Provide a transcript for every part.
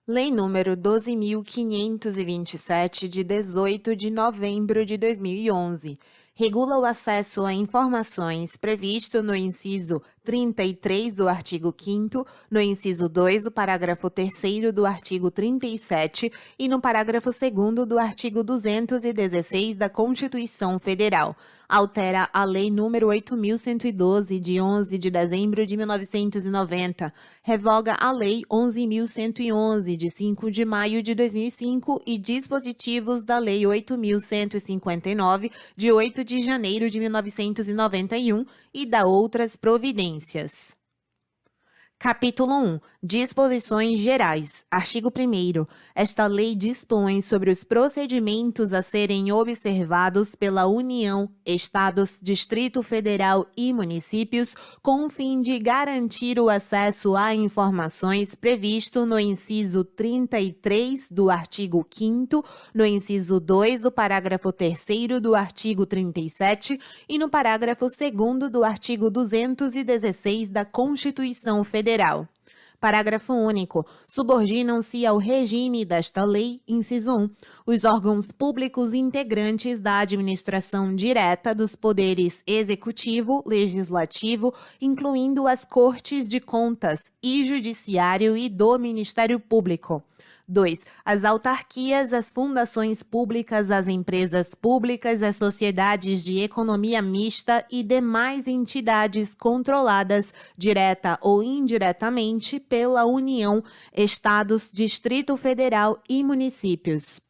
Lei número 12.527, de 18 de novembro de 2011, regula o acesso a informações previsto no inciso 33 do artigo 5º, no inciso 2 do parágrafo 3º do artigo 37 e no parágrafo 2º do artigo 216 da Constituição Federal. Altera a Lei nº 8.112, de 11 de dezembro de 1990. Revoga a Lei 11.111, de 5 de maio de 2005 e dispositivos da Lei 8.159, de 8 de janeiro de 1991 e dá outras providências. Capítulo 1. Disposições gerais. Artigo 1º. Esta lei dispõe sobre os procedimentos a serem observados pela União, Estados, Distrito Federal e municípios com o fim de garantir o acesso a informações previsto no inciso 33 do artigo 5º, no inciso 2 do parágrafo 3º do artigo 37 e no parágrafo 2º do artigo 216 da Constituição Federal. Parágrafo único. Subordinam-se ao regime desta lei, inciso 1, os órgãos públicos integrantes da administração direta dos poderes executivo, legislativo, incluindo as Cortes de Contas e Judiciário e do Ministério Público. 2. As autarquias, as fundações públicas, as empresas públicas, as sociedades de economia mista e demais entidades controladas, direta ou indiretamente, pela União, Estados, Distrito Federal e municípios.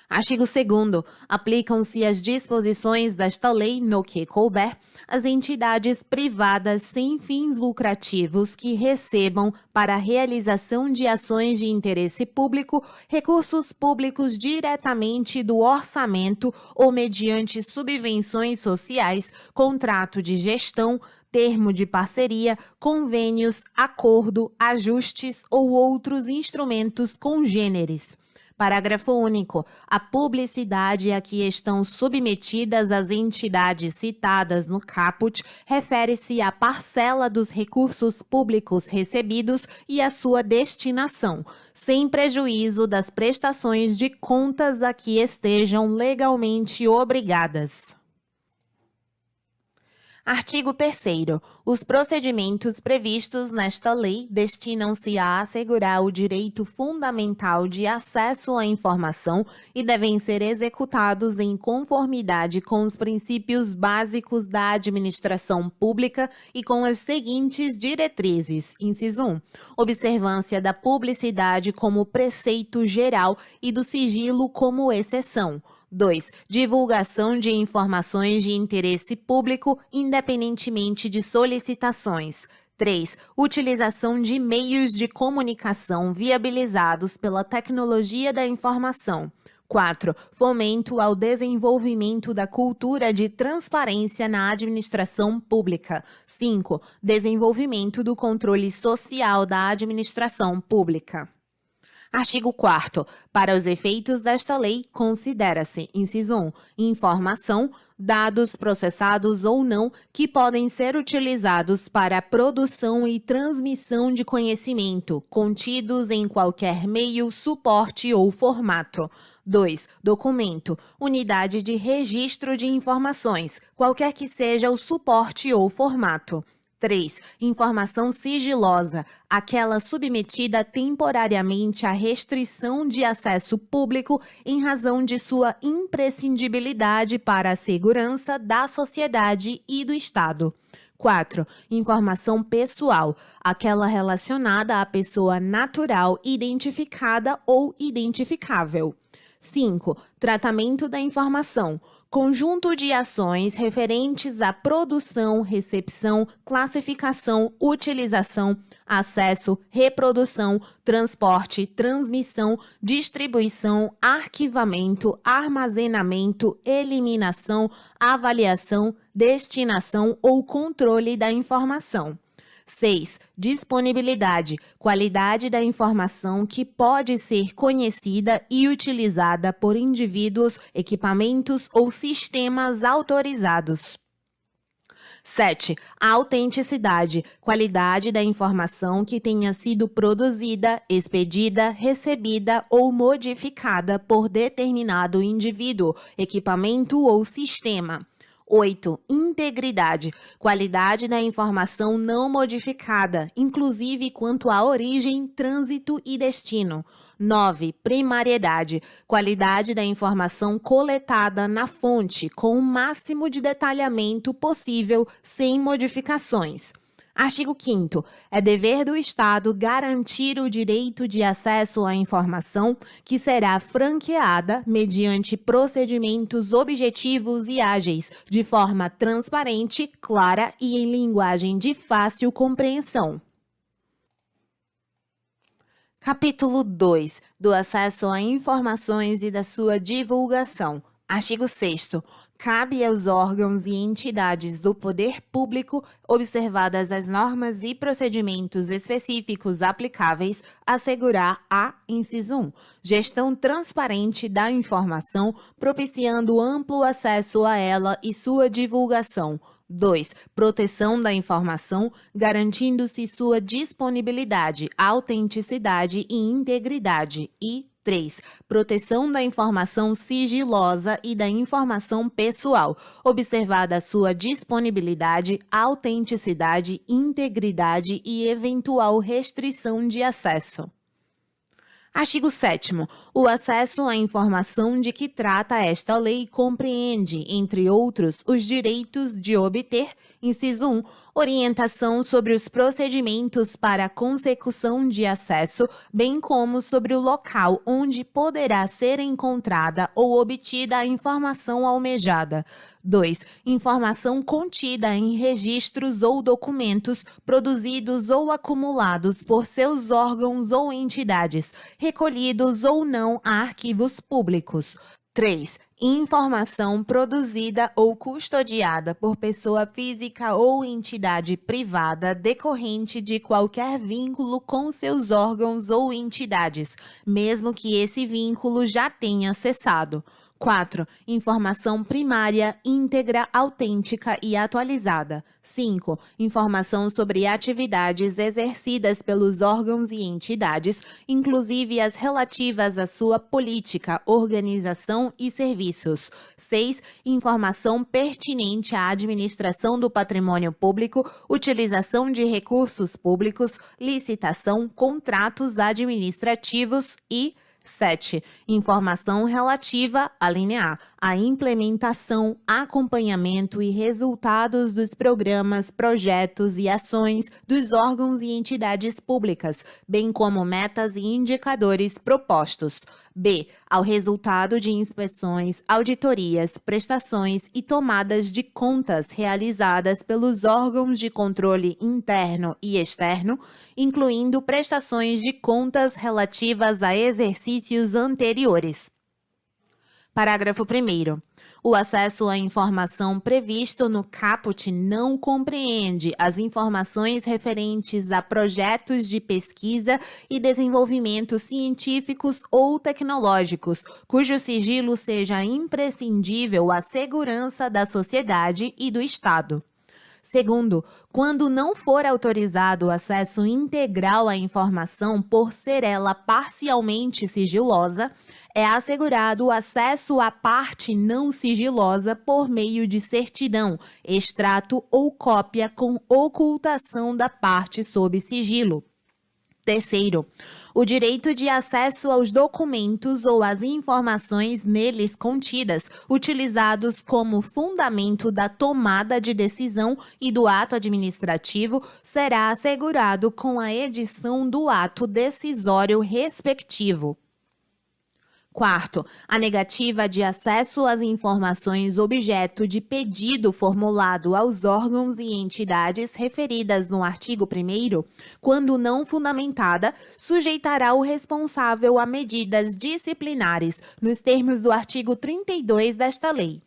Artigo 2º. Aplicam-se as disposições desta lei no que couber às entidades privadas sem fins lucrativos que recebam, para a realização de ações de interesse público, recursos públicos diretamente do orçamento ou mediante subvenções sociais, contrato de gestão, termo de parceria, convênios, acordo, ajustes ou outros instrumentos congêneres. Parágrafo único. A publicidade a que estão submetidas as entidades citadas no caput refere-se à parcela dos recursos públicos recebidos e à sua destinação, sem prejuízo das prestações de contas a que estejam legalmente obrigadas. Artigo 3º. Os procedimentos previstos nesta lei destinam-se a assegurar o direito fundamental de acesso à informação e devem ser executados em conformidade com os princípios básicos da administração pública e com as seguintes diretrizes. Inciso 1. Observância da publicidade como preceito geral e do sigilo como exceção. 2. Divulgação de informações de interesse público, independentemente de solicitações. 3. Utilização de meios de comunicação viabilizados pela tecnologia da informação. 4. Fomento ao desenvolvimento da cultura de transparência na administração pública. 5. Desenvolvimento do controle social da administração pública. Artigo 4º. Para os efeitos desta lei, considera-se, inciso 1, informação, dados processados ou não, que podem ser utilizados para a produção e transmissão de conhecimento, contidos em qualquer meio, suporte ou formato. 2. Documento, unidade de registro de informações, qualquer que seja o suporte ou formato. 3. Informação sigilosa, aquela submetida temporariamente à restrição de acesso público em razão de sua imprescindibilidade para a segurança da sociedade e do Estado. 4. Informação pessoal, aquela relacionada à pessoa natural identificada ou identificável. 5. Tratamento da informação. Conjunto de ações referentes à produção, recepção, classificação, utilização, acesso, reprodução, transporte, transmissão, distribuição, arquivamento, armazenamento, eliminação, avaliação, destinação ou controle da informação. 6. Disponibilidade, qualidade da informação que pode ser conhecida e utilizada por indivíduos, equipamentos ou sistemas autorizados. 7. A autenticidade, qualidade da informação que tenha sido produzida, expedida, recebida ou modificada por determinado indivíduo, equipamento ou sistema. 8. Integridade, qualidade da informação não modificada, inclusive quanto à origem, trânsito e destino. 9. Primariedade, qualidade da informação coletada na fonte, com o máximo de detalhamento possível, sem modificações. Artigo 5º. É dever do Estado garantir o direito de acesso à informação que será franqueada mediante procedimentos objetivos e ágeis, de forma transparente, clara e em linguagem de fácil compreensão. Capítulo 2. Do acesso a informações e da sua divulgação. Artigo 6º. Cabe aos órgãos e entidades do poder público, observadas as normas e procedimentos específicos aplicáveis, assegurar a, inciso 1, gestão transparente da informação, propiciando amplo acesso a ela e sua divulgação. 2. Proteção da informação, garantindo-se sua disponibilidade, autenticidade e integridade. E 3. Proteção da informação sigilosa e da informação pessoal, observada sua disponibilidade, autenticidade, integridade e eventual restrição de acesso. Artigo 7º. O acesso à informação de que trata esta lei compreende, entre outros, os direitos de obter, inciso 1, orientação sobre os procedimentos para a consecução de acesso, bem como sobre o local onde poderá ser encontrada ou obtida a informação almejada. 2. Informação contida em registros ou documentos produzidos ou acumulados por seus órgãos ou entidades, recolhidos ou não a arquivos públicos. 3. Informação produzida ou custodiada por pessoa física ou entidade privada decorrente de qualquer vínculo com seus órgãos ou entidades, mesmo que esse vínculo já tenha cessado. 4. Informação primária, íntegra, autêntica e atualizada. 5. Informação sobre atividades exercidas pelos órgãos e entidades, inclusive as relativas à sua política, organização e serviços. 6. Informação pertinente à administração do patrimônio público, utilização de recursos públicos, licitação, contratos administrativos e 7. Informação relativa, alínea A, à implementação, acompanhamento e resultados dos programas, projetos e ações dos órgãos e entidades públicas, bem como metas e indicadores propostos. B. Ao resultado de inspeções, auditorias, prestações e tomadas de contas realizadas pelos órgãos de controle interno e externo, incluindo prestações de contas relativas a exercícios anteriores. Parágrafo 1º. O acesso à informação previsto no caput não compreende as informações referentes a projetos de pesquisa e desenvolvimento científicos ou tecnológicos, cujo sigilo seja imprescindível à segurança da sociedade e do Estado. Segundo, quando não for autorizado o acesso integral à informação por ser ela parcialmente sigilosa, é assegurado o acesso à parte não sigilosa por meio de certidão, extrato ou cópia com ocultação da parte sob sigilo. Terceiro, o direito de acesso aos documentos ou às informações neles contidas, utilizados como fundamento da tomada de decisão e do ato administrativo, será assegurado com a edição do ato decisório respectivo. Quarto, a negativa de acesso às informações objeto de pedido formulado aos órgãos e entidades referidas no artigo 1º, quando não fundamentada, sujeitará o responsável a medidas disciplinares, nos termos do artigo 32 desta lei.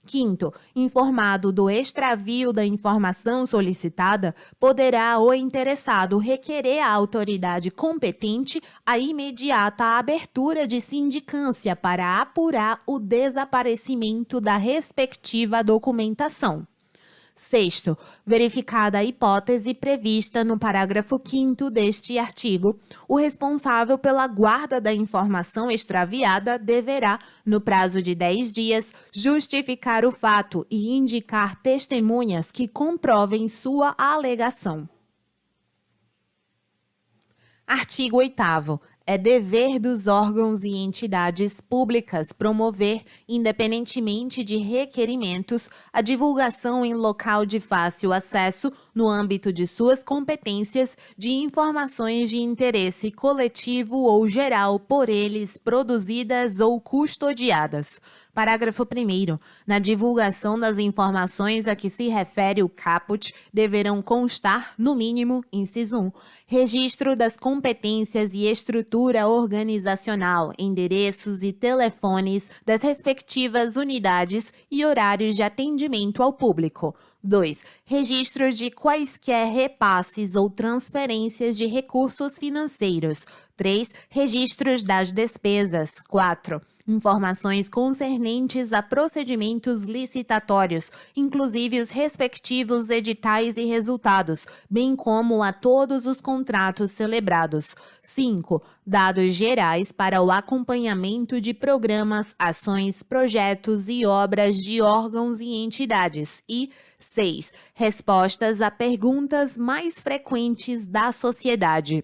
Quinto, informado do extravio da informação solicitada, poderá o interessado requerer à autoridade competente a imediata abertura de sindicância para apurar o desaparecimento da respectiva documentação. Sexto, verificada a hipótese prevista no parágrafo 5º deste artigo, o responsável pela guarda da informação extraviada deverá, no prazo de 10 dias, justificar o fato e indicar testemunhas que comprovem sua alegação. Artigo 8º. É dever dos órgãos e entidades públicas promover, independentemente de requerimentos, a divulgação em local de fácil acesso, no âmbito de suas competências, de informações de interesse coletivo ou geral por eles produzidas ou custodiadas. Parágrafo 1º. Na divulgação das informações a que se refere o caput, deverão constar, no mínimo, inciso 1, registro das competências e estrutura organizacional, endereços e telefones das respectivas unidades e horários de atendimento ao público. 2. Registros de quaisquer repasses ou transferências de recursos financeiros. 3. Registros das despesas. 4. Informações concernentes a procedimentos licitatórios, inclusive os respectivos editais e resultados, bem como a todos os contratos celebrados. 5. Dados gerais para o acompanhamento de programas, ações, projetos e obras de órgãos e entidades. E 6. Respostas a perguntas mais frequentes da sociedade.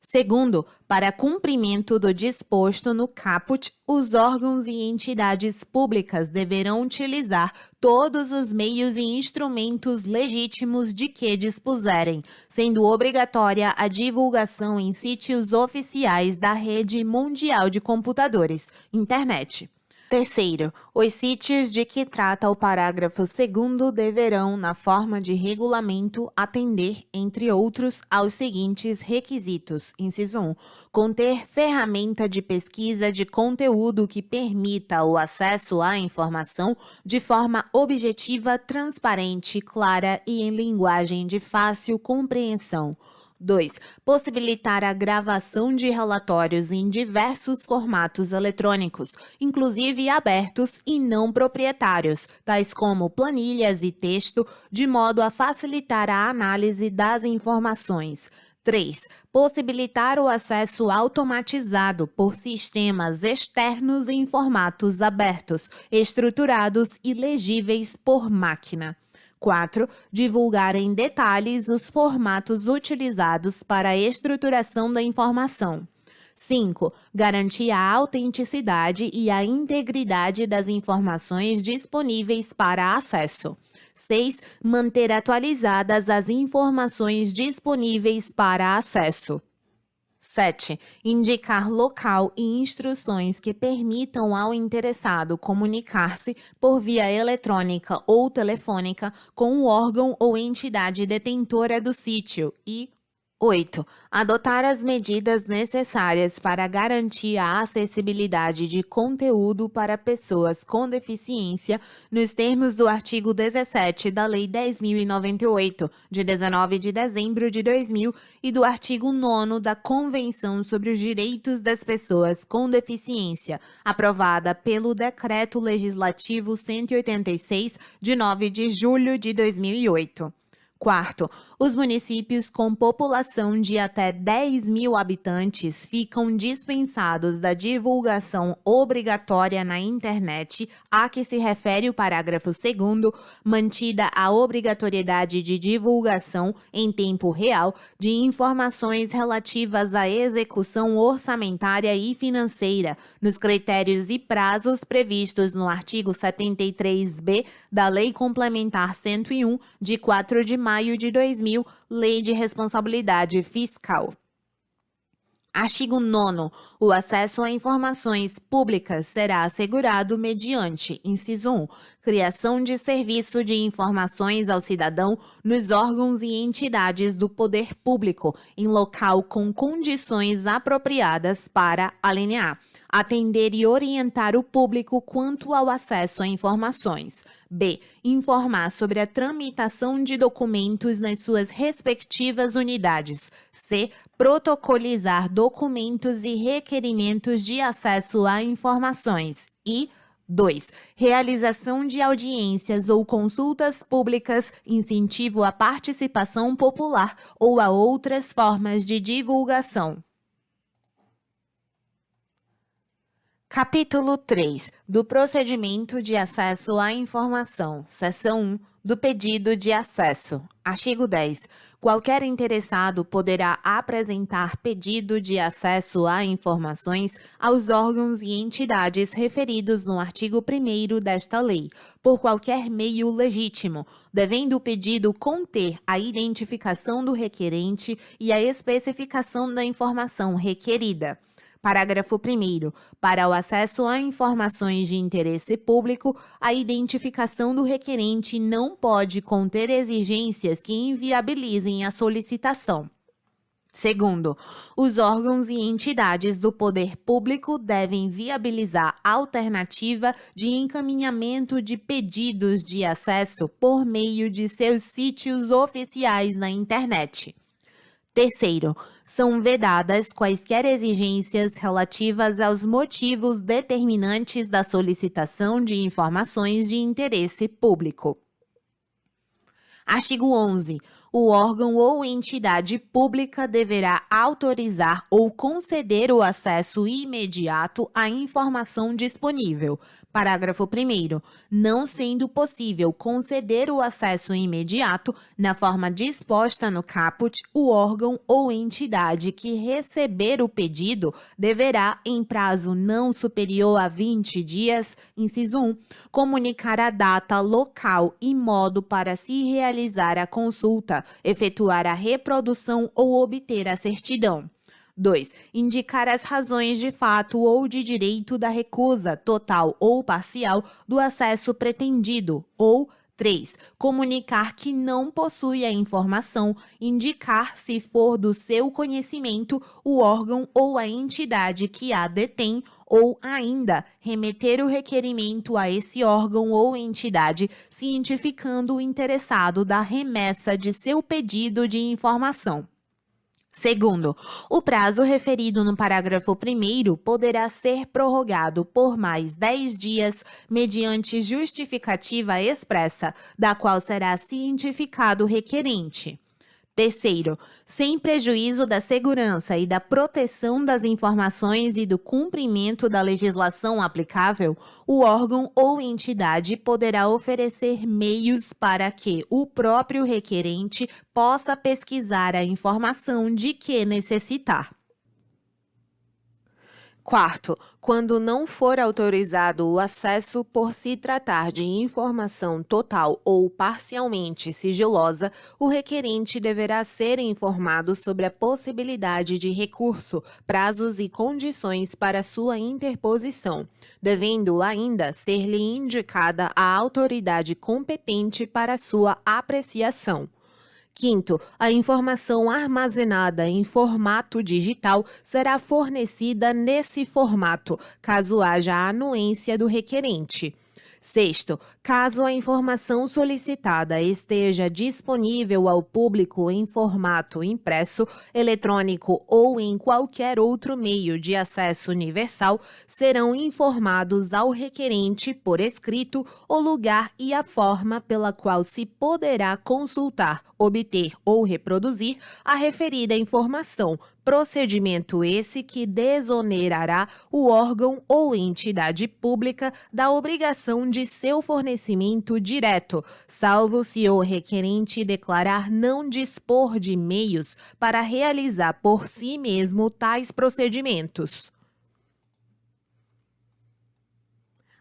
Segundo, para cumprimento do disposto no caput, os órgãos e entidades públicas deverão utilizar todos os meios e instrumentos legítimos de que dispuserem, sendo obrigatória a divulgação em sítios oficiais da Rede Mundial de Computadores, Internet. Terceiro, os sítios de que trata o parágrafo 2º deverão, na forma de regulamento, atender, entre outros, aos seguintes requisitos. Inciso 1. Conter ferramenta de pesquisa de conteúdo que permita o acesso à informação de forma objetiva, transparente, clara e em linguagem de fácil compreensão. 2. Possibilitar a gravação de relatórios em diversos formatos eletrônicos, inclusive abertos e não proprietários, tais como planilhas e texto, de modo a facilitar a análise das informações. 3. Possibilitar o acesso automatizado por sistemas externos em formatos abertos, estruturados e legíveis por máquina. 4. Divulgar em detalhes os formatos utilizados para a estruturação da informação. 5. Garantir a autenticidade e a integridade das informações disponíveis para acesso. 6. Manter atualizadas as informações disponíveis para acesso. 7. Indicar local e instruções que permitam ao interessado comunicar-se por via eletrônica ou telefônica com o órgão ou entidade detentora do sítio. E 8. Adotar as medidas necessárias para garantir a acessibilidade de conteúdo para pessoas com deficiência nos termos do artigo 17 da Lei 10.098, de 19 de dezembro de 2000, e do artigo 9º da Convenção sobre os Direitos das Pessoas com Deficiência, aprovada pelo Decreto Legislativo 186, de 9 de julho de 2008. Quarto, os municípios com população de até 10.000 habitantes ficam dispensados da divulgação obrigatória na internet a que se refere o parágrafo 2º, mantida a obrigatoriedade de divulgação em tempo real de informações relativas à execução orçamentária e financeira, nos critérios e prazos previstos no artigo 73b da Lei Complementar 101, de 4 de maio de 2000, Lei de Responsabilidade Fiscal. Artigo 9º. O acesso a informações públicas será assegurado mediante, inciso 1, criação de serviço de informações ao cidadão nos órgãos e entidades do poder público, em local com condições apropriadas para, alínea A, atender e orientar o público quanto ao acesso a informações. B. Informar sobre a tramitação de documentos nas suas respectivas unidades. C. Protocolizar documentos e requerimentos de acesso a informações. E 2. Realização de audiências ou consultas públicas, incentivo à participação popular ou a outras formas de divulgação. Capítulo 3. Do procedimento de acesso à informação. Seção 1. Do pedido de acesso. Artigo 10. Qualquer interessado poderá apresentar pedido de acesso a informações aos órgãos e entidades referidos no artigo 1º desta lei, por qualquer meio legítimo, devendo o pedido conter a identificação do requerente e a especificação da informação requerida. Parágrafo 1º. Para o acesso a informações de interesse público, a identificação do requerente não pode conter exigências que inviabilizem a solicitação. Segundo, os órgãos e entidades do poder público devem viabilizar alternativa de encaminhamento de pedidos de acesso por meio de seus sítios oficiais na internet. Terceiro, são vedadas quaisquer exigências relativas aos motivos determinantes da solicitação de informações de interesse público. Artigo 11. O órgão ou entidade pública deverá autorizar ou conceder o acesso imediato à informação disponível. Parágrafo 1º. Não sendo possível conceder o acesso imediato na forma disposta no caput, o órgão ou entidade que receber o pedido deverá, em prazo não superior a 20 dias, inciso 1, comunicar a data, local e modo para se realizar a consulta, efetuar a reprodução ou obter a certidão. 2. Indicar as razões de fato ou de direito da recusa, total ou parcial, do acesso pretendido. Ou 3. Comunicar que não possui a informação, indicar, se for do seu conhecimento, o órgão ou a entidade que a detém, ou ainda remeter o requerimento a esse órgão ou entidade, cientificando o interessado da remessa de seu pedido de informação. Segundo, o prazo referido no parágrafo 1º poderá ser prorrogado por mais 10 dias, mediante justificativa expressa, da qual será cientificado o requerente. Terceiro, sem prejuízo da segurança e da proteção das informações e do cumprimento da legislação aplicável, o órgão ou entidade poderá oferecer meios para que o próprio requerente possa pesquisar a informação de que necessitar. Quarto, quando não for autorizado o acesso por se tratar de informação total ou parcialmente sigilosa, o requerente deverá ser informado sobre a possibilidade de recurso, prazos e condições para sua interposição, devendo ainda ser-lhe indicada a autoridade competente para sua apreciação. Quinto, a informação armazenada em formato digital será fornecida nesse formato, caso haja anuência do requerente. Sexto, caso a informação solicitada esteja disponível ao público em formato impresso, eletrônico ou em qualquer outro meio de acesso universal, serão informados ao requerente por escrito o lugar e a forma pela qual se poderá consultar, obter ou reproduzir a referida informação, procedimento esse que desonerará o órgão ou entidade pública da obrigação de seu fornecimento direto, salvo se o requerente declarar não dispor de meios para realizar por si mesmo tais procedimentos.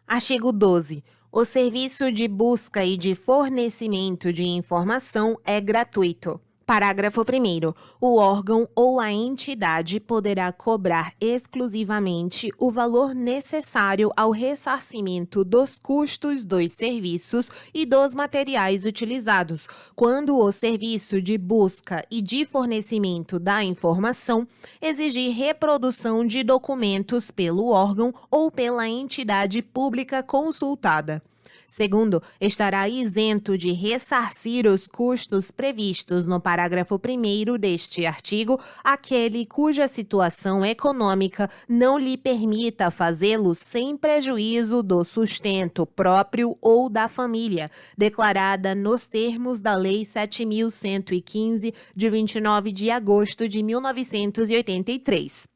Artigo 12. O serviço de busca e de fornecimento de informação é gratuito. Parágrafo 1º. O órgão ou a entidade poderá cobrar exclusivamente o valor necessário ao ressarcimento dos custos dos serviços e dos materiais utilizados, quando o serviço de busca e de fornecimento da informação exigir reprodução de documentos pelo órgão ou pela entidade pública consultada. Segundo, estará isento de ressarcir os custos previstos no parágrafo 1º deste artigo aquele cuja situação econômica não lhe permita fazê-lo sem prejuízo do sustento próprio ou da família, declarada nos termos da Lei 7.115, de 29 de agosto de 1983.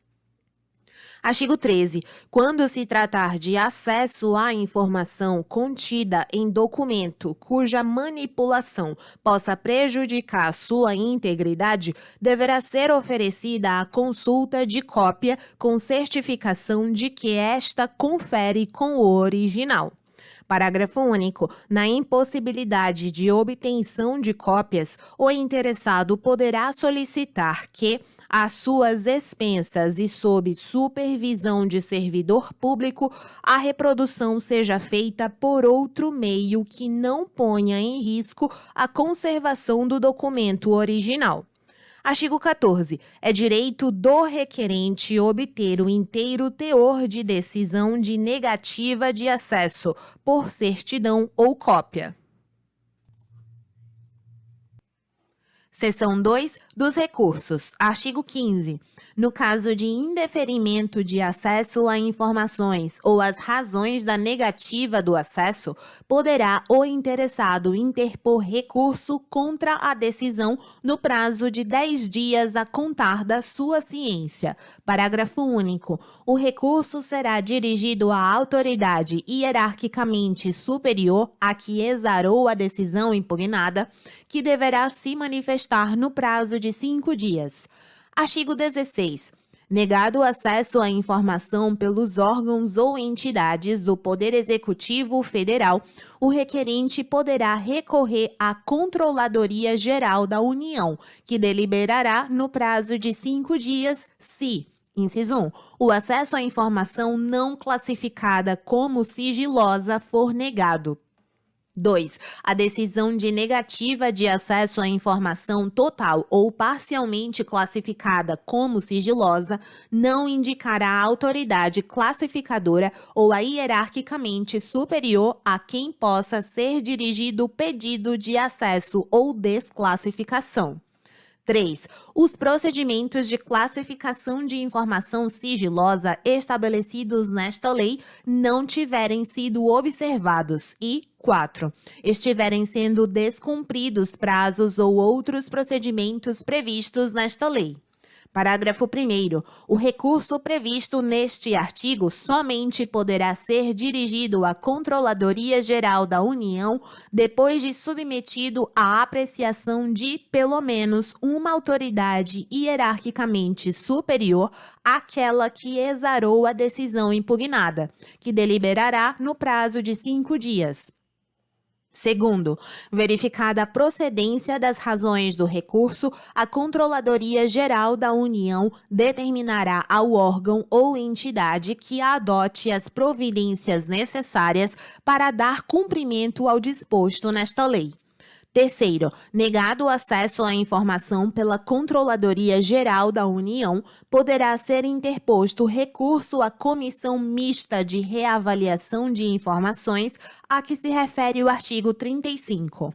Artigo 13. Quando se tratar de acesso à informação contida em documento cuja manipulação possa prejudicar sua integridade, deverá ser oferecida a consulta de cópia com certificação de que esta confere com o original. Parágrafo único. Na impossibilidade de obtenção de cópias, o interessado poderá solicitar que, às suas expensas e sob supervisão de servidor público, a reprodução seja feita por outro meio que não ponha em risco a conservação do documento original. Artigo 14. É direito do requerente obter o inteiro teor de decisão de negativa de acesso, por certidão ou cópia. Seção 2 dos recursos. Artigo 15. No caso de indeferimento de acesso a informações ou as razões da negativa do acesso, poderá o interessado interpor recurso contra a decisão no prazo de 10 dias a contar da sua ciência. Parágrafo único. O recurso será dirigido à autoridade hierarquicamente superior à que exarou a decisão impugnada, que deverá se manifestar no prazo de 5 dias. Artigo 16. Negado o acesso à informação pelos órgãos ou entidades do Poder Executivo Federal, o requerente poderá recorrer à Controladoria Geral da União, que deliberará no prazo de 5 dias se: inciso 1. O acesso à informação não classificada como sigilosa for negado. 2. A decisão de negativa de acesso à informação total ou parcialmente classificada como sigilosa não indicará a autoridade classificadora ou a hierarquicamente superior a quem possa ser dirigido o pedido de acesso ou desclassificação. 3. Os procedimentos de classificação de informação sigilosa estabelecidos nesta lei não tiverem sido observados e 4. Estiverem sendo descumpridos prazos ou outros procedimentos previstos nesta lei. Parágrafo 1º. O recurso previsto neste artigo somente poderá ser dirigido à Controladoria Geral da União depois de submetido à apreciação de, pelo menos, uma autoridade hierarquicamente superior àquela que exarou a decisão impugnada, que deliberará no prazo de 5 dias. Segundo, verificada a procedência das razões do recurso, a Controladoria Geral da União determinará ao órgão ou entidade que adote as providências necessárias para dar cumprimento ao disposto nesta lei. Terceiro, negado o acesso à informação pela Controladoria Geral da União, poderá ser interposto recurso à Comissão Mista de Reavaliação de Informações, a que se refere o artigo 35.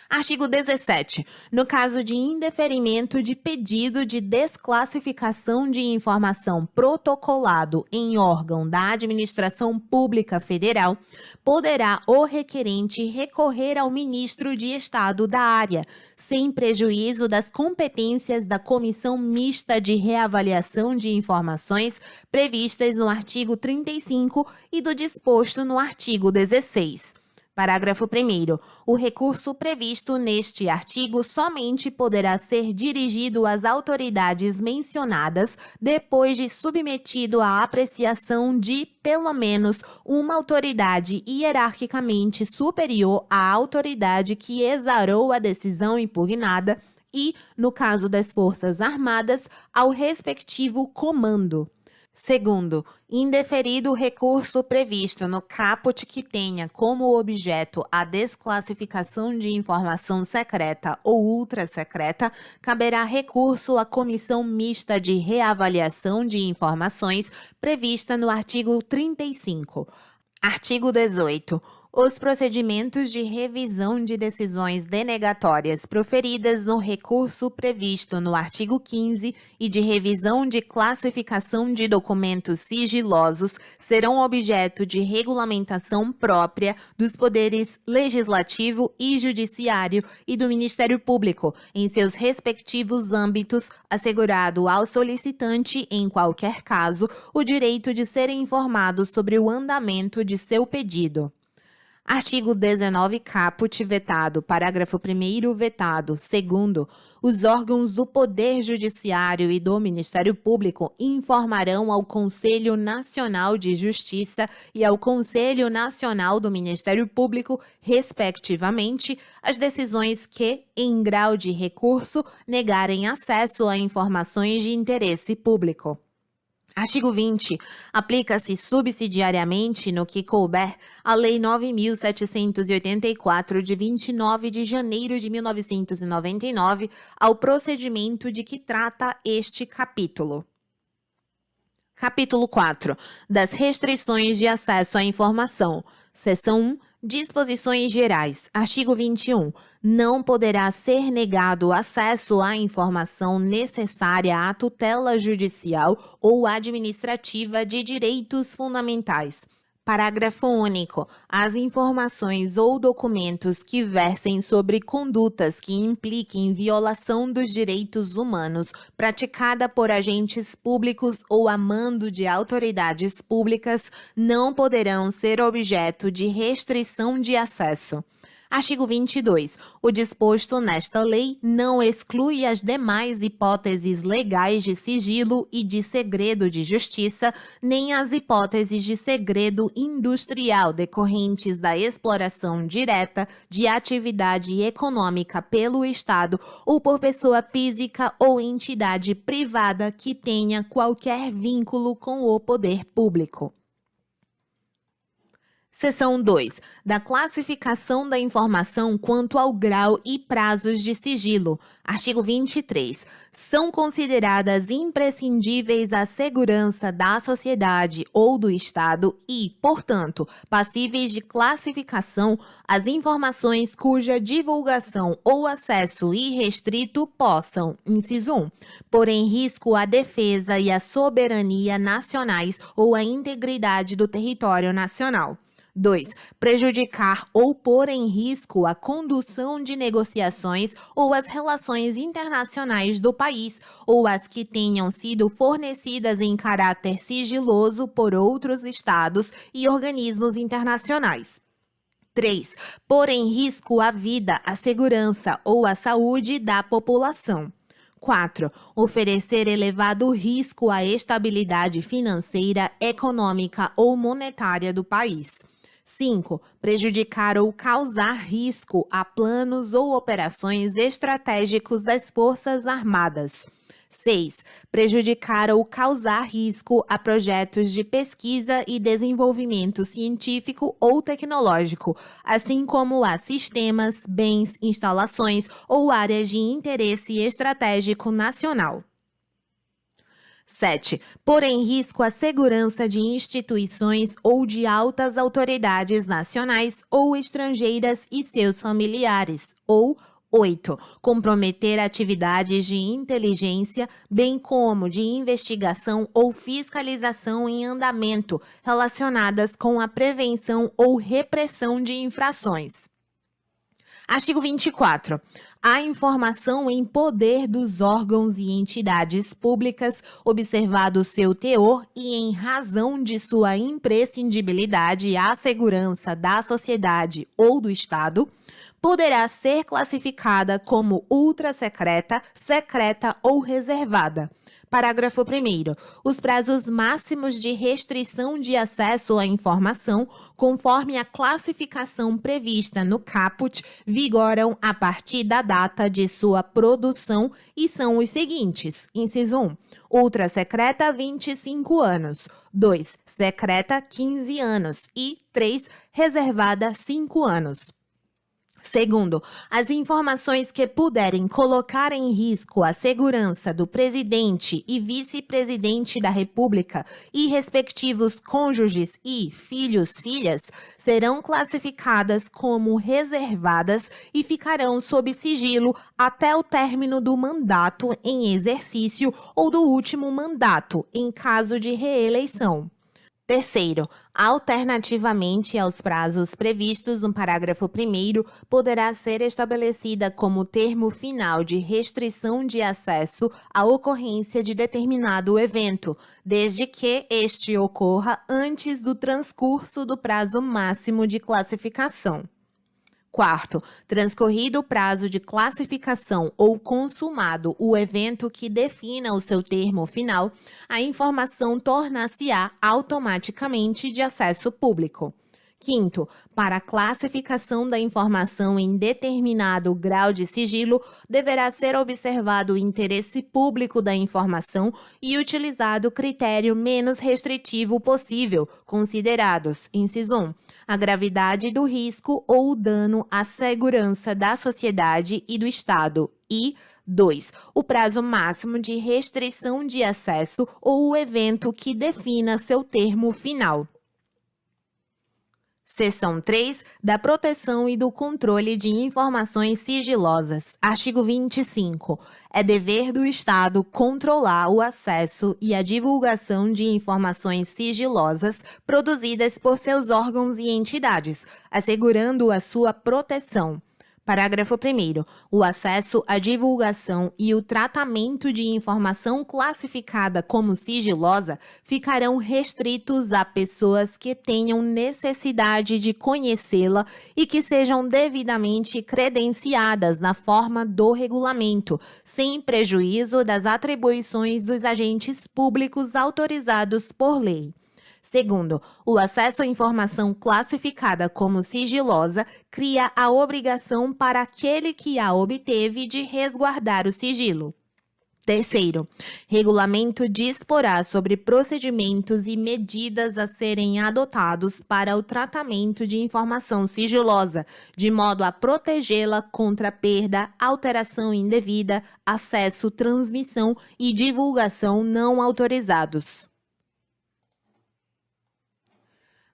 Artigo 17. No caso de indeferimento de pedido de desclassificação de informação protocolado em órgão da Administração Pública Federal, poderá o requerente recorrer ao ministro de Estado da área, sem prejuízo das competências da Comissão Mista de Reavaliação de Informações previstas no artigo 35 e do disposto no artigo 16. Parágrafo 1º. O recurso previsto neste artigo somente poderá ser dirigido às autoridades mencionadas depois de submetido à apreciação de, pelo menos, uma autoridade hierarquicamente superior à autoridade que exarou a decisão impugnada e, no caso das Forças Armadas, ao respectivo comando. Segundo, indeferido o recurso previsto no caput que tenha como objeto a desclassificação de informação secreta ou ultrasecreta, caberá recurso à Comissão Mista de Reavaliação de Informações prevista no artigo 35. Artigo 18. Os procedimentos de revisão de decisões denegatórias proferidas no recurso previsto no artigo 15 e de revisão de classificação de documentos sigilosos serão objeto de regulamentação própria dos poderes legislativo e judiciário e do Ministério Público, em seus respectivos âmbitos, assegurado ao solicitante, em qualquer caso, o direito de ser informado sobre o andamento de seu pedido. Artigo 19 caput vetado, parágrafo 1º vetado. Segundo, os órgãos do Poder Judiciário e do Ministério Público informarão ao Conselho Nacional de Justiça e ao Conselho Nacional do Ministério Público, respectivamente, as decisões que, em grau de recurso, negarem acesso a informações de interesse público. Artigo 20. Aplica-se subsidiariamente, no que couber, a Lei 9.784, de 29 de janeiro de 1999, ao procedimento de que trata este capítulo. Capítulo 4. Das restrições de acesso à informação. Seção 1. Disposições gerais. Artigo 21. Não poderá ser negado acesso à informação necessária à tutela judicial ou administrativa de direitos fundamentais. Parágrafo único. As informações ou documentos que versem sobre condutas que impliquem violação dos direitos humanos praticada por agentes públicos ou a mando de autoridades públicas não poderão ser objeto de restrição de acesso. Artigo 22. O disposto nesta lei não exclui as demais hipóteses legais de sigilo e de segredo de justiça, nem as hipóteses de segredo industrial decorrentes da exploração direta de atividade econômica pelo Estado ou por pessoa física ou entidade privada que tenha qualquer vínculo com o poder público. Seção 2. Da classificação da informação quanto ao grau e prazos de sigilo. Artigo 23. São consideradas imprescindíveis à segurança da sociedade ou do Estado e, portanto, passíveis de classificação as informações cuja divulgação ou acesso irrestrito possam, inciso 1, pôr em risco a defesa e a soberania nacionais ou a integridade do território nacional. 2. Prejudicar ou pôr em risco a condução de negociações ou as relações internacionais do país, ou as que tenham sido fornecidas em caráter sigiloso por outros estados e organismos internacionais. 3. Pôr em risco a vida, a segurança ou a saúde da população. 4. Oferecer elevado risco à estabilidade financeira, econômica ou monetária do país. 5. Prejudicar ou causar risco a planos ou operações estratégicos das Forças Armadas. 6. Prejudicar ou causar risco a projetos de pesquisa e desenvolvimento científico ou tecnológico, assim como a sistemas, bens, instalações ou áreas de interesse estratégico nacional. 7. Pôr em risco a segurança de instituições ou de altas autoridades nacionais ou estrangeiras e seus familiares. Ou 8. Comprometer atividades de inteligência, bem como de investigação ou fiscalização em andamento relacionadas com a prevenção ou repressão de infrações. Artigo 24. A informação em poder dos órgãos e entidades públicas, observado seu teor e em razão de sua imprescindibilidade à segurança da sociedade ou do Estado, poderá ser classificada como ultrasecreta, secreta ou reservada. Parágrafo 1º. Os prazos máximos de restrição de acesso à informação, conforme a classificação prevista no caput, vigoram a partir da data de sua produção e são os seguintes. Inciso 1. Ultrasecreta, 25 anos. 2. Secreta, 15 anos. E 3. Reservada, 5 anos. Segundo, as informações que puderem colocar em risco a segurança do presidente e vice-presidente da República e respectivos cônjuges e filhos/filhas serão classificadas como reservadas e ficarão sob sigilo até o término do mandato em exercício ou do último mandato, em caso de reeleição. Terceiro, alternativamente aos prazos previstos no parágrafo 1º, poderá ser estabelecida como termo final de restrição de acesso à ocorrência de determinado evento, desde que este ocorra antes do transcurso do prazo máximo de classificação. Quarto, transcorrido o prazo de classificação ou consumado o evento que defina o seu termo final, a informação tornar-se-á automaticamente de acesso público. Quinto, para a classificação da informação em determinado grau de sigilo, deverá ser observado o interesse público da informação e utilizado o critério menos restritivo possível, considerados, inciso 1, a gravidade do risco ou o dano à segurança da sociedade e do Estado, e 2. O prazo máximo de restrição de acesso ou o evento que defina seu termo final. Seção 3, da proteção e do controle de informações sigilosas. Artigo 25. É dever do Estado controlar o acesso e a divulgação de informações sigilosas produzidas por seus órgãos e entidades, assegurando a sua proteção. Parágrafo 1º. O acesso à divulgação e o tratamento de informação classificada como sigilosa ficarão restritos a pessoas que tenham necessidade de conhecê-la e que sejam devidamente credenciadas na forma do regulamento, sem prejuízo das atribuições dos agentes públicos autorizados por lei. Segundo, o acesso à informação classificada como sigilosa cria a obrigação para aquele que a obteve de resguardar o sigilo. Terceiro, regulamento disporá sobre procedimentos e medidas a serem adotados para o tratamento de informação sigilosa, de modo a protegê-la contra perda, alteração indevida, acesso, transmissão e divulgação não autorizados.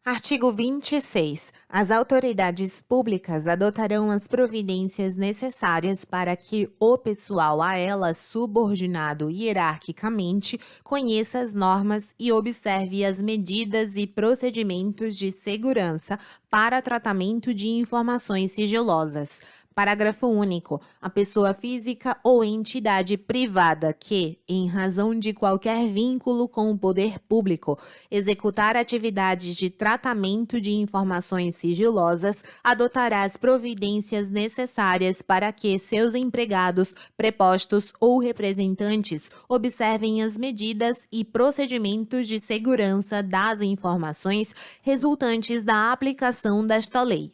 Artigo 26. As autoridades públicas adotarão as providências necessárias para que o pessoal a elas subordinado hierarquicamente conheça as normas e observe as medidas e procedimentos de segurança para tratamento de informações sigilosas. Parágrafo único. A pessoa física ou entidade privada que, em razão de qualquer vínculo com o poder público, executar atividades de tratamento de informações sigilosas, adotará as providências necessárias para que seus empregados, prepostos ou representantes observem as medidas e procedimentos de segurança das informações resultantes da aplicação desta lei.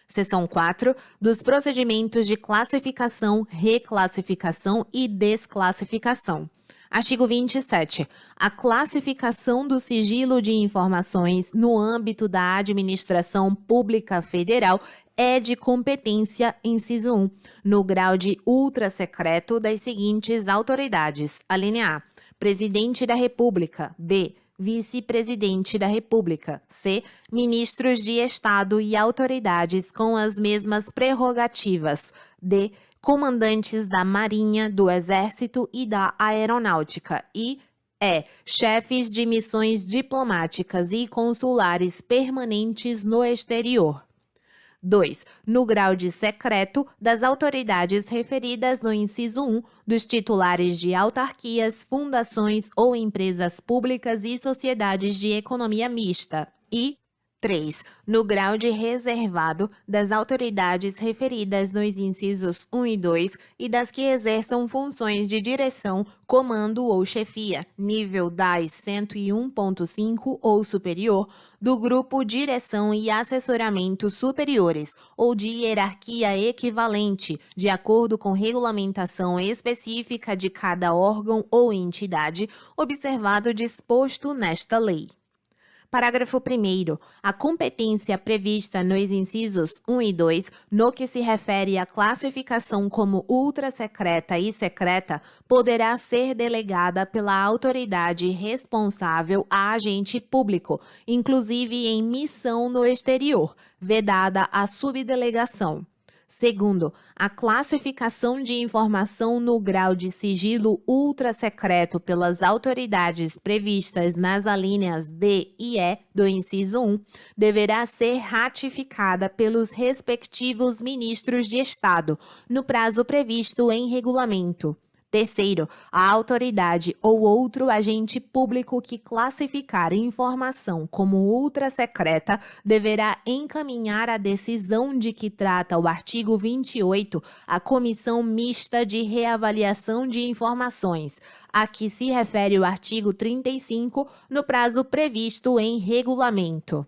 Seção 4, dos procedimentos de classificação, reclassificação e desclassificação. Artigo 27. A classificação do sigilo de informações no âmbito da administração pública federal é de competência, inciso 1, no grau de ultrasecreto das seguintes autoridades. Alínea A. Presidente da República. B. Vice-presidente da República. C. Ministros de Estado e autoridades com as mesmas prerrogativas. D. Comandantes da Marinha, do Exército e da Aeronáutica. E E. Chefes de missões diplomáticas e consulares permanentes no exterior. 2. No grau de secreto das autoridades referidas no inciso 1 dos titulares de autarquias, fundações ou empresas públicas e sociedades de economia mista. E 3. No grau de reservado das autoridades referidas nos incisos 1 e 2 e das que exerçam funções de direção, comando ou chefia, nível DAS 101.5 ou superior, do grupo Direção e Assessoramento Superiores, ou de hierarquia equivalente, de acordo com regulamentação específica de cada órgão ou entidade, observado o disposto nesta lei. Parágrafo 1º. A competência prevista nos incisos 1 e 2, no que se refere à classificação como ultrasecreta e secreta, poderá ser delegada pela autoridade responsável a agente público, inclusive em missão no exterior, vedada a subdelegação. Segundo, a classificação de informação no grau de sigilo ultrasecreto pelas autoridades previstas nas alíneas D e E do inciso 1 deverá ser ratificada pelos respectivos ministros de Estado, no prazo previsto em regulamento. Terceiro, a autoridade ou outro agente público que classificar informação como ultrasecreta deverá encaminhar a decisão de que trata o artigo 28 à Comissão Mista de Reavaliação de Informações, a que se refere o artigo 35, no prazo previsto em regulamento.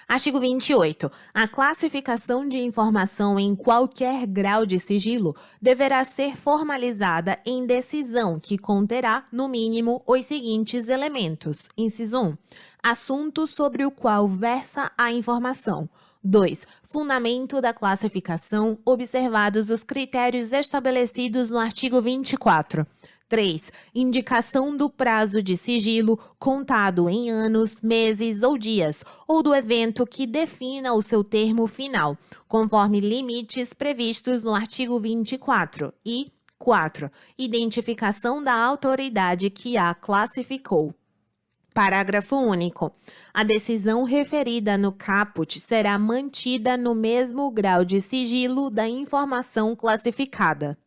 Artigo 28. A classificação de informação em qualquer grau de sigilo deverá ser formalizada em decisão que conterá, no mínimo, os seguintes elementos. Inciso 1. Assunto sobre o qual versa a informação. 2. Fundamento da classificação, observados os critérios estabelecidos no artigo 24. 3. Indicação do prazo de sigilo contado em anos, meses ou dias, ou do evento que defina o seu termo final, conforme limites previstos no artigo 24. E 4. Identificação da autoridade que a classificou. Parágrafo único. A decisão referida no caput será mantida no mesmo grau de sigilo da informação classificada.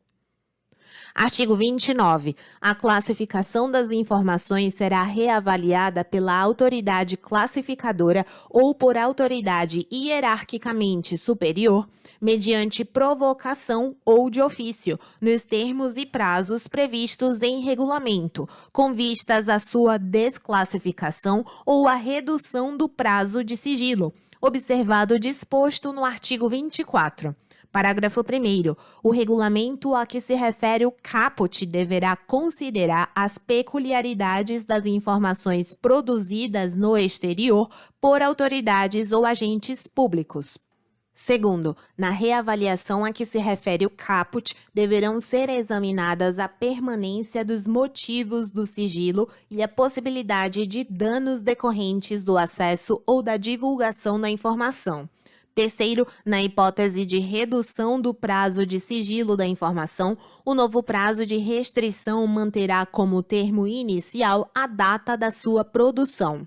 Artigo 29. A classificação das informações será reavaliada pela autoridade classificadora ou por autoridade hierarquicamente superior, mediante provocação ou de ofício, nos termos e prazos previstos em regulamento, com vistas à sua desclassificação ou à redução do prazo de sigilo, observado o disposto no artigo 24. Parágrafo 1º. O regulamento a que se refere o caput deverá considerar as peculiaridades das informações produzidas no exterior por autoridades ou agentes públicos. Segundo, na reavaliação a que se refere o caput, deverão ser examinadas a permanência dos motivos do sigilo e a possibilidade de danos decorrentes do acesso ou da divulgação da informação. Terceiro, na hipótese de redução do prazo de sigilo da informação, o novo prazo de restrição manterá como termo inicial a data da sua produção.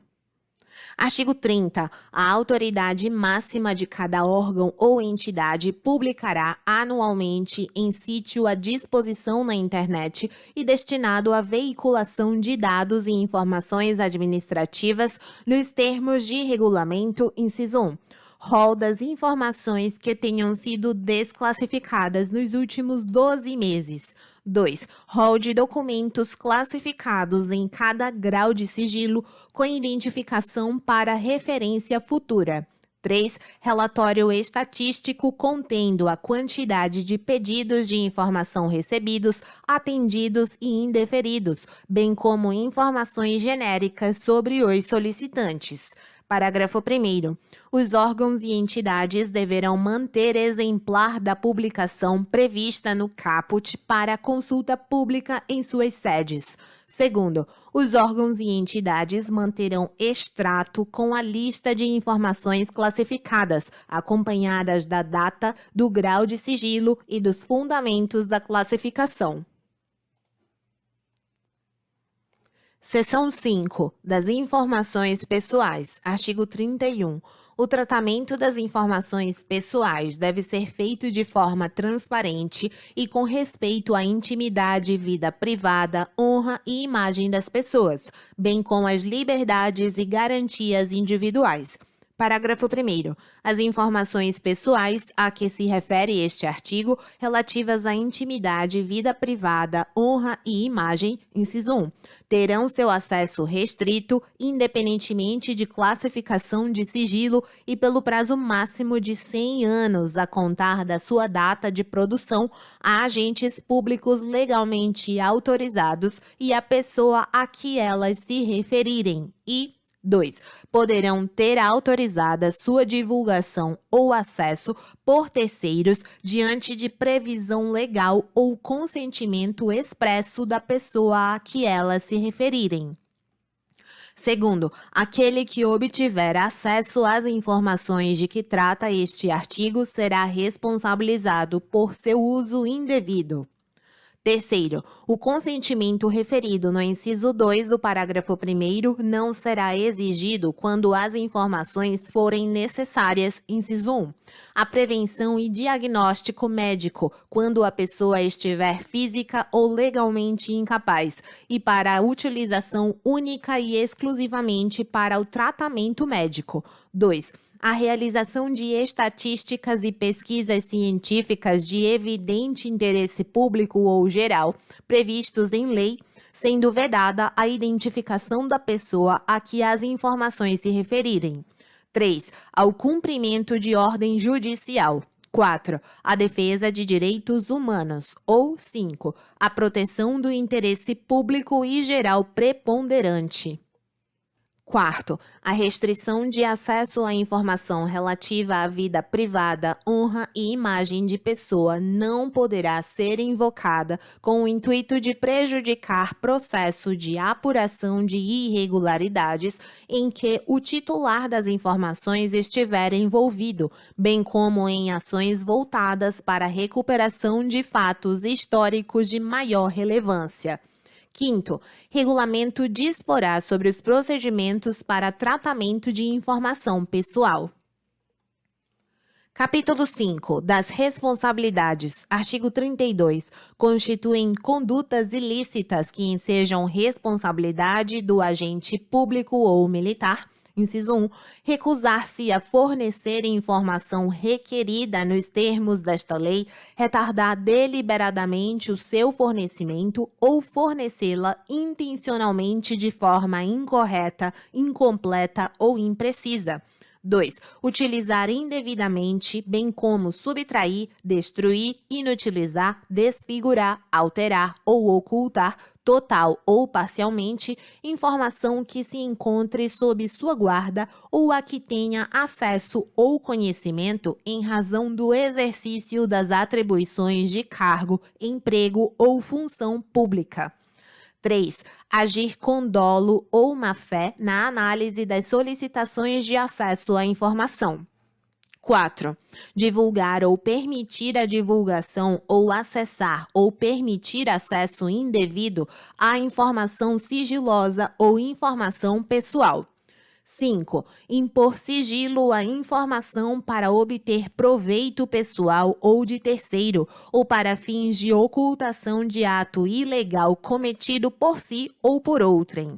Artigo 30. A autoridade máxima de cada órgão ou entidade publicará anualmente em sítio à disposição na internet e destinado à veiculação de dados e informações administrativas nos termos de regulamento, inciso 1. Rol das informações que tenham sido desclassificadas nos últimos 12 meses. 2. Rol de documentos classificados em cada grau de sigilo com identificação para referência futura. 3. Relatório estatístico contendo a quantidade de pedidos de informação recebidos, atendidos e indeferidos, bem como informações genéricas sobre os solicitantes. Parágrafo 1º. Os órgãos e entidades deverão manter exemplar da publicação prevista no caput para consulta pública em suas sedes. Segundo, os órgãos e entidades manterão extrato com a lista de informações classificadas, acompanhadas da data, do grau de sigilo e dos fundamentos da classificação. Seção 5. Das informações pessoais. Artigo 31. O tratamento das informações pessoais deve ser feito de forma transparente e com respeito à intimidade, vida privada, honra e imagem das pessoas, bem como às liberdades e garantias individuais. Parágrafo 1º. As informações pessoais a que se refere este artigo, relativas à intimidade, vida privada, honra e imagem, inciso 1, terão seu acesso restrito, independentemente de classificação de sigilo e pelo prazo máximo de 100 anos a contar da sua data de produção a agentes públicos legalmente autorizados e a pessoa a que elas se referirem. E 2. Poderão ter autorizada sua divulgação ou acesso por terceiros diante de previsão legal ou consentimento expresso da pessoa a que elas se referirem. Segundo, aquele que obtiver acesso às informações de que trata este artigo será responsabilizado por seu uso indevido. Terceiro, o consentimento referido no inciso 2 do parágrafo 1º não será exigido quando as informações forem necessárias, inciso 1, a prevenção e diagnóstico médico, quando a pessoa estiver física ou legalmente incapaz, e para a utilização única e exclusivamente para o tratamento médico. 2. A realização de estatísticas e pesquisas científicas de evidente interesse público ou geral, previstos em lei, sendo vedada a identificação da pessoa a que as informações se referirem. 3. Ao cumprimento de ordem judicial. 4. A defesa de direitos humanos. Ou 5. A proteção do interesse público e geral preponderante. Quarto, a restrição de acesso à informação relativa à vida privada, honra e imagem de pessoa não poderá ser invocada com o intuito de prejudicar processo de apuração de irregularidades em que o titular das informações estiver envolvido, bem como em ações voltadas para a recuperação de fatos históricos de maior relevância. Quinto, regulamento disporá sobre os procedimentos para tratamento de informação pessoal. Capítulo 5. Das responsabilidades. Artigo 32. Constituem condutas ilícitas que ensejam responsabilidade do agente público ou militar. Inciso 1. Recusar-se a fornecer informação requerida nos termos desta lei, retardar deliberadamente o seu fornecimento ou fornecê-la intencionalmente de forma incorreta, incompleta ou imprecisa. 2. Utilizar indevidamente, bem como subtrair, destruir, inutilizar, desfigurar, alterar ou ocultar, total ou parcialmente, informação que se encontre sob sua guarda ou a que tenha acesso ou conhecimento em razão do exercício das atribuições de cargo, emprego ou função pública. 3. Agir com dolo ou má-fé na análise das solicitações de acesso à informação. 4. Divulgar ou permitir a divulgação ou acessar ou permitir acesso indevido à informação sigilosa ou informação pessoal. 5. Impor sigilo à informação para obter proveito pessoal ou de terceiro, ou para fins de ocultação de ato ilegal cometido por si ou por outrem.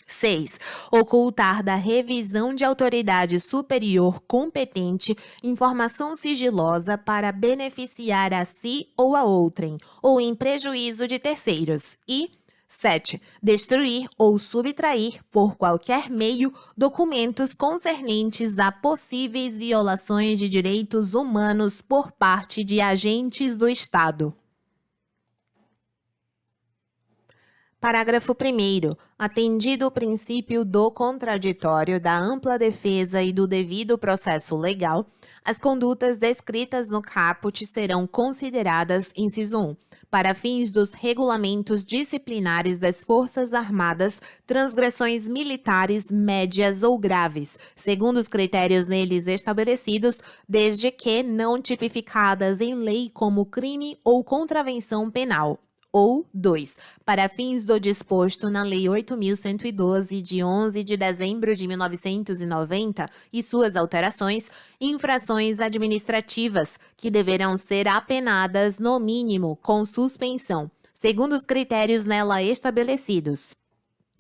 6. Ocultar da revisão de autoridade superior competente informação sigilosa para beneficiar a si ou a outrem, ou em prejuízo de terceiros. E 7. Destruir ou subtrair, por qualquer meio, documentos concernentes a possíveis violações de direitos humanos por parte de agentes do Estado. Parágrafo 1º. Atendido o princípio do contraditório, da ampla defesa e do devido processo legal, as condutas descritas no caput serão consideradas, inciso 1, para fins dos regulamentos disciplinares das Forças Armadas, transgressões militares médias ou graves, segundo os critérios neles estabelecidos, desde que não tipificadas em lei como crime ou contravenção penal. Ou 2. Para fins do disposto na Lei 8.112, de 11 de dezembro de 1990, e suas alterações, infrações administrativas, que deverão ser apenadas, no mínimo, com suspensão, segundo os critérios nela estabelecidos.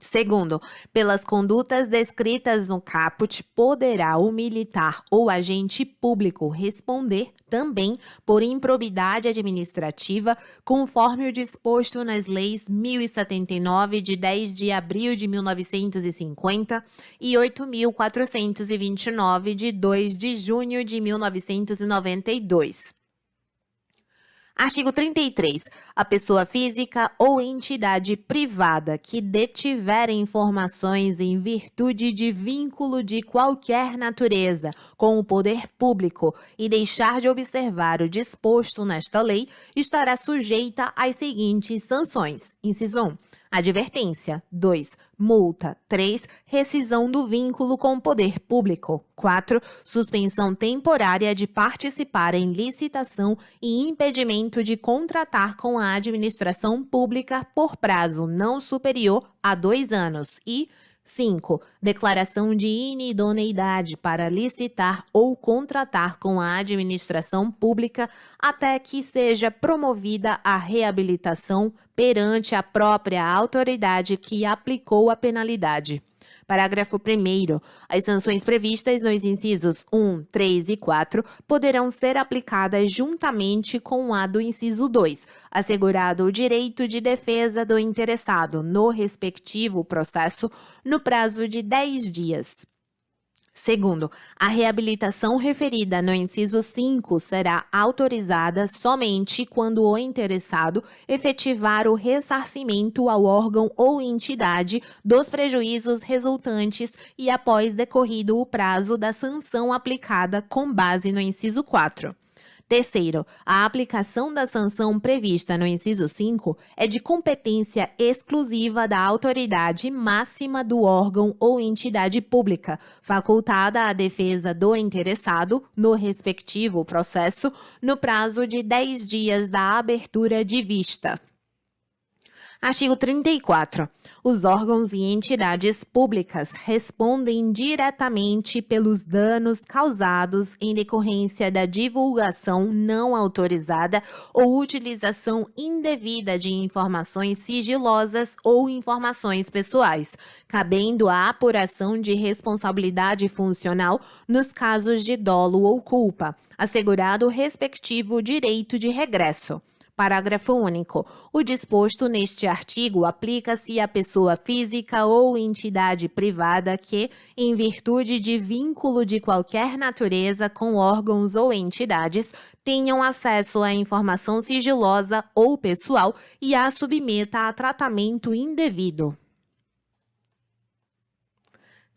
Segundo, pelas condutas descritas no caput, poderá o militar ou agente público responder também por improbidade administrativa, conforme o disposto nas leis 1079, de 10 de abril de 1950 e 8.429, de 2 de junho de 1992. Artigo 33. A pessoa física ou entidade privada que detiver informações em virtude de vínculo de qualquer natureza com o poder público e deixar de observar o disposto nesta lei, estará sujeita às seguintes sanções. Inciso 1. Advertência. 2. Multa. 3. Rescisão do vínculo com o poder público. 4. Suspensão temporária de participar em licitação e impedimento de contratar com a administração pública por prazo não superior a 2 anos. E 5. Declaração de inidoneidade para licitar ou contratar com a administração pública até que seja promovida a reabilitação perante a própria autoridade que aplicou a penalidade. Parágrafo 1º. As sanções previstas nos incisos 1, 3 e 4 poderão ser aplicadas juntamente com a do inciso 2, assegurado o direito de defesa do interessado no respectivo processo no prazo de 10 dias. Segundo, a reabilitação referida no inciso 5 será autorizada somente quando o interessado efetivar o ressarcimento ao órgão ou entidade dos prejuízos resultantes e após decorrido o prazo da sanção aplicada com base no inciso 4. Terceiro, a aplicação da sanção prevista no inciso 5 é de competência exclusiva da autoridade máxima do órgão ou entidade pública, facultada à defesa do interessado, no respectivo processo, no prazo de 10 dias da abertura de vista. Artigo 34. Os órgãos e entidades públicas respondem diretamente pelos danos causados em decorrência da divulgação não autorizada ou utilização indevida de informações sigilosas ou informações pessoais, cabendo a apuração de responsabilidade funcional nos casos de dolo ou culpa, assegurado o respectivo direito de regresso. Parágrafo único. O disposto neste artigo aplica-se à pessoa física ou entidade privada que, em virtude de vínculo de qualquer natureza com órgãos ou entidades, tenham acesso à informação sigilosa ou pessoal e a submeta a tratamento indevido.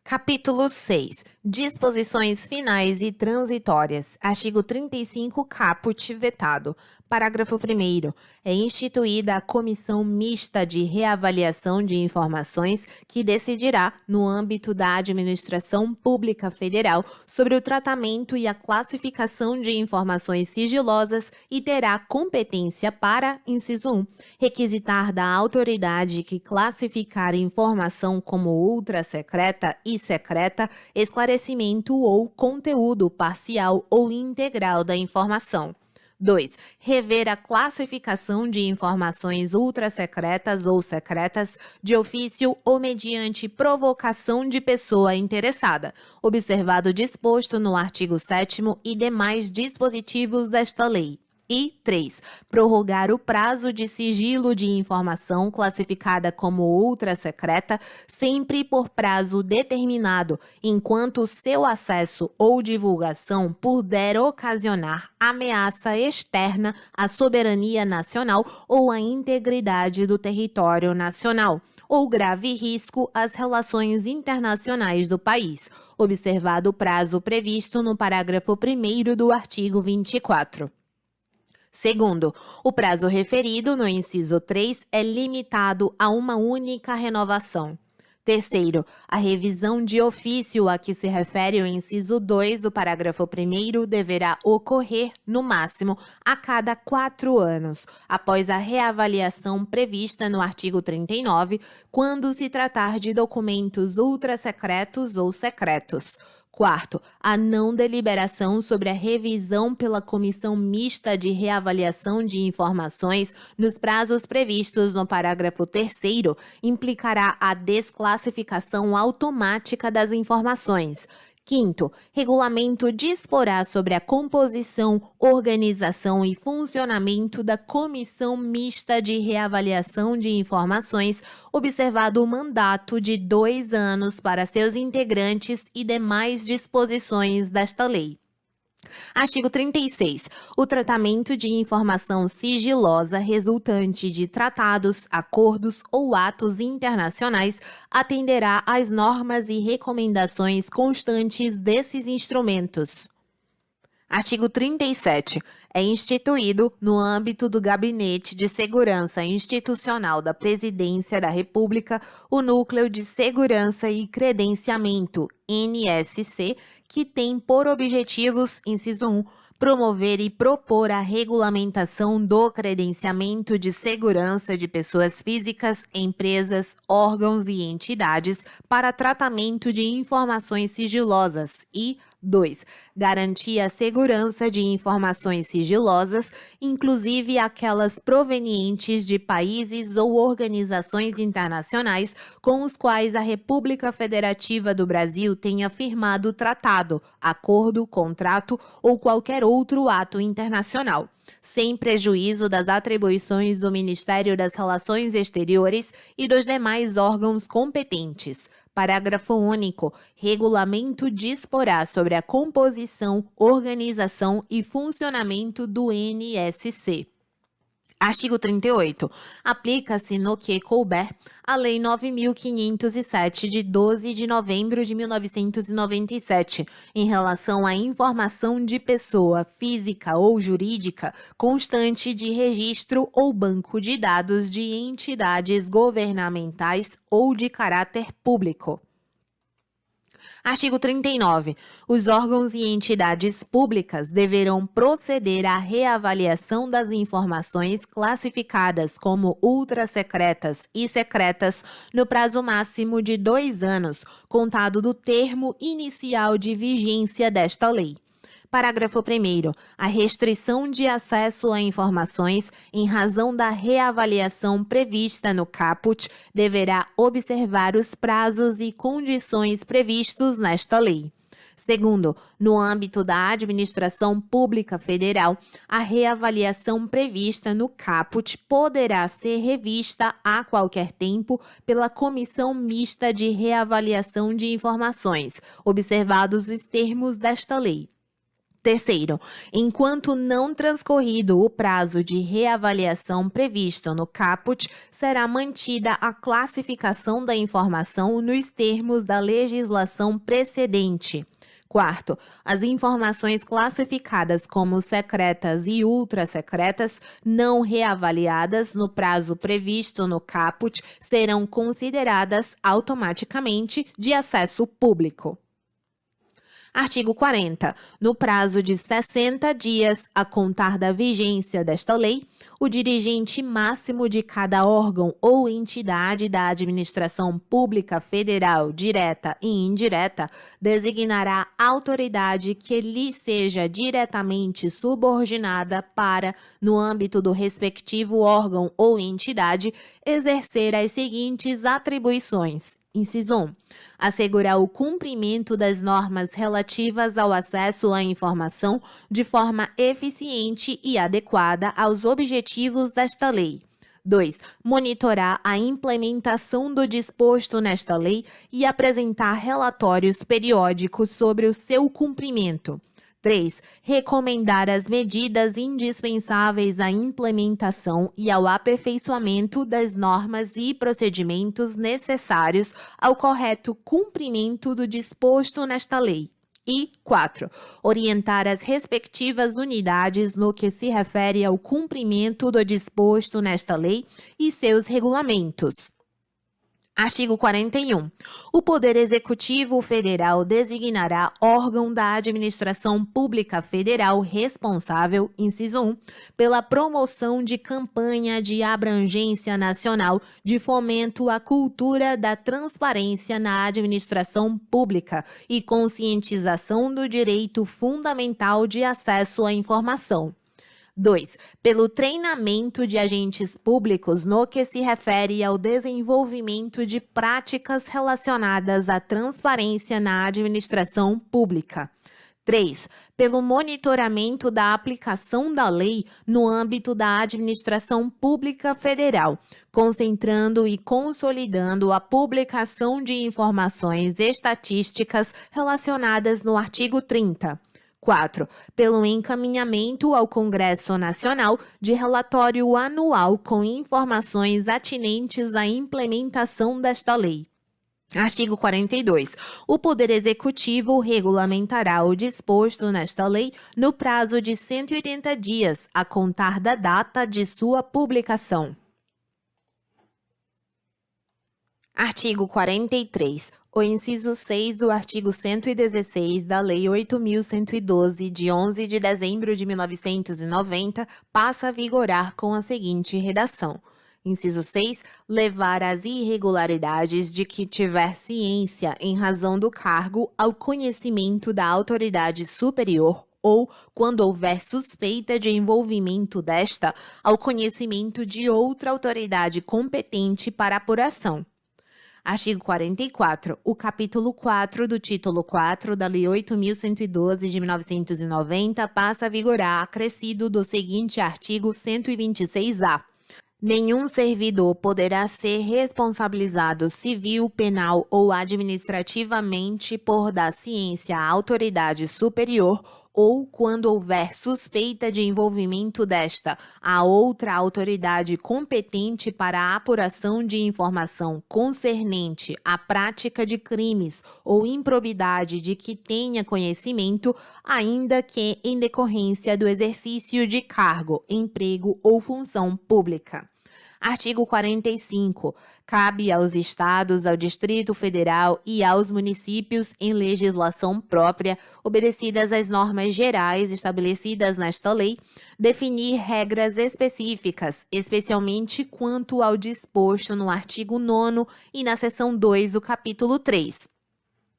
Capítulo 6. Disposições finais e transitórias. Artigo 35, caput, vetado. Parágrafo 1º. É instituída a Comissão Mista de Reavaliação de Informações que decidirá, no âmbito da Administração Pública Federal, sobre o tratamento e a classificação de informações sigilosas e terá competência para, inciso 1, requisitar da autoridade que classificar informação como ultrasecreta e secreta, esclarecimento ou conteúdo parcial ou integral da informação. 2. Rever a classificação de informações ultrasecretas ou secretas de ofício ou mediante provocação de pessoa interessada, observado o disposto no artigo 7º e demais dispositivos desta lei. E 3. Prorrogar o prazo de sigilo de informação classificada como ultrasecreta, sempre por prazo determinado, enquanto seu acesso ou divulgação puder ocasionar ameaça externa à soberania nacional ou à integridade do território nacional, ou grave risco às relações internacionais do país, observado o prazo previsto no parágrafo 1º do artigo 24. Segundo, o prazo referido no inciso 3 é limitado a uma única renovação. Terceiro, a revisão de ofício a que se refere o inciso 2 do parágrafo 1º deverá ocorrer, no máximo, a cada 4 anos, após a reavaliação prevista no artigo 39, quando se tratar de documentos ultrasecretos ou secretos. Quarto, a não deliberação sobre a revisão pela Comissão Mista de Reavaliação de Informações nos prazos previstos no parágrafo 3º implicará a desclassificação automática das informações. Quinto, regulamento disporá sobre a composição, organização e funcionamento da Comissão Mista de Reavaliação de Informações, observado o mandato de 2 anos para seus integrantes e demais disposições desta lei. Artigo 36. O tratamento de informação sigilosa resultante de tratados, acordos ou atos internacionais atenderá às normas e recomendações constantes desses instrumentos. Artigo 37. É instituído, no âmbito do Gabinete de Segurança Institucional da Presidência da República, o Núcleo de Segurança e Credenciamento, NSC, que tem por objetivos, inciso 1, promover e propor a regulamentação do credenciamento de segurança de pessoas físicas, empresas, órgãos e entidades para tratamento de informações sigilosas e 2. Garantir a segurança de informações sigilosas, inclusive aquelas provenientes de países ou organizações internacionais com os quais a República Federativa do Brasil tenha firmado tratado, acordo, contrato ou qualquer outro ato internacional, sem prejuízo das atribuições do Ministério das Relações Exteriores e dos demais órgãos competentes. Parágrafo único. Regulamento disporá sobre a composição, organização e funcionamento do NSC. Artigo 38. Aplica-se no que couber a Lei 9.507, de 12 de novembro de 1997, em relação à informação de pessoa física ou jurídica constante de registro ou banco de dados de entidades governamentais ou de caráter público. Artigo 39. Os órgãos e entidades públicas deverão proceder à reavaliação das informações classificadas como ultrasecretas e secretas no prazo máximo de 2 anos, contado do termo inicial de vigência desta lei. Parágrafo 1º. A restrição de acesso a informações em razão da reavaliação prevista no caput deverá observar os prazos e condições previstos nesta lei. Segundo, no âmbito da administração pública federal, a reavaliação prevista no caput poderá ser revista a qualquer tempo pela Comissão Mista de Reavaliação de Informações, observados os termos desta lei. Terceiro, enquanto não transcorrido o prazo de reavaliação previsto no caput, será mantida a classificação da informação nos termos da legislação precedente. Quarto, as informações classificadas como secretas e ultrasecretas não reavaliadas no prazo previsto no caput serão consideradas automaticamente de acesso público. Artigo 40. No prazo de 60 dias a contar da vigência desta lei, o dirigente máximo de cada órgão ou entidade da administração pública federal, direta e indireta, designará autoridade que lhe seja diretamente subordinada para, no âmbito do respectivo órgão ou entidade, exercer as seguintes atribuições. Inciso 1. Assegurar o cumprimento das normas relativas ao acesso à informação de forma eficiente e adequada aos objetivos desta lei. 2. Monitorar a implementação do disposto nesta lei e apresentar relatórios periódicos sobre o seu cumprimento. 3. Recomendar as medidas indispensáveis à implementação e ao aperfeiçoamento das normas e procedimentos necessários ao correto cumprimento do disposto nesta lei. E 4. Orientar as respectivas unidades no que se refere ao cumprimento do disposto nesta lei e seus regulamentos. Artigo 41. O Poder Executivo Federal designará órgão da administração pública federal responsável, inciso 1, pela promoção de campanha de abrangência nacional de fomento à cultura da transparência na administração pública e conscientização do direito fundamental de acesso à informação. 2. Pelo treinamento de agentes públicos no que se refere ao desenvolvimento de práticas relacionadas à transparência na administração pública. 3. Pelo monitoramento da aplicação da lei no âmbito da administração pública federal, concentrando e consolidando a publicação de informações estatísticas relacionadas no artigo 30. 4. Pelo encaminhamento ao Congresso Nacional de relatório anual com informações atinentes à implementação desta lei. Artigo 42. O Poder Executivo regulamentará o disposto nesta lei no prazo de 180 dias, a contar da data de sua publicação. Artigo 43. O inciso 6 do artigo 116 da Lei 8.112, de 11 de dezembro de 1990, passa a vigorar com a seguinte redação. Inciso 6. Levar as irregularidades de que tiver ciência em razão do cargo ao conhecimento da autoridade superior ou, quando houver suspeita de envolvimento desta, ao conhecimento de outra autoridade competente para apuração. Artigo 44. O capítulo 4 do título 4 da Lei 8.112 de 1990 passa a vigorar, acrescido do seguinte artigo 126-A. Nenhum servidor poderá ser responsabilizado civil, penal ou administrativamente por dar ciência à autoridade superior ou, quando houver suspeita de envolvimento desta, a outra autoridade competente para a apuração de informação concernente à prática de crimes ou improbidade de que tenha conhecimento, ainda que em decorrência do exercício de cargo, emprego ou função pública. Artigo 45. Cabe aos Estados, ao Distrito Federal e aos municípios, em legislação própria, obedecidas às normas gerais estabelecidas nesta lei, definir regras específicas, especialmente quanto ao disposto no artigo 9º e na seção 2 do capítulo 3.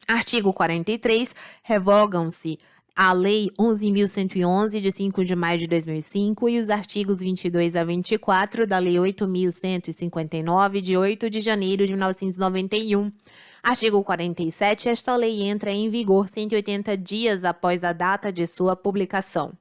Artigo 43. Revogam-se a Lei 11.111, de 5 de maio de 2005, e os artigos 22 a 24 da Lei 8.159, de 8 de janeiro de 1991. Artigo 47. Esta lei entra em vigor 180 dias após a data de sua publicação.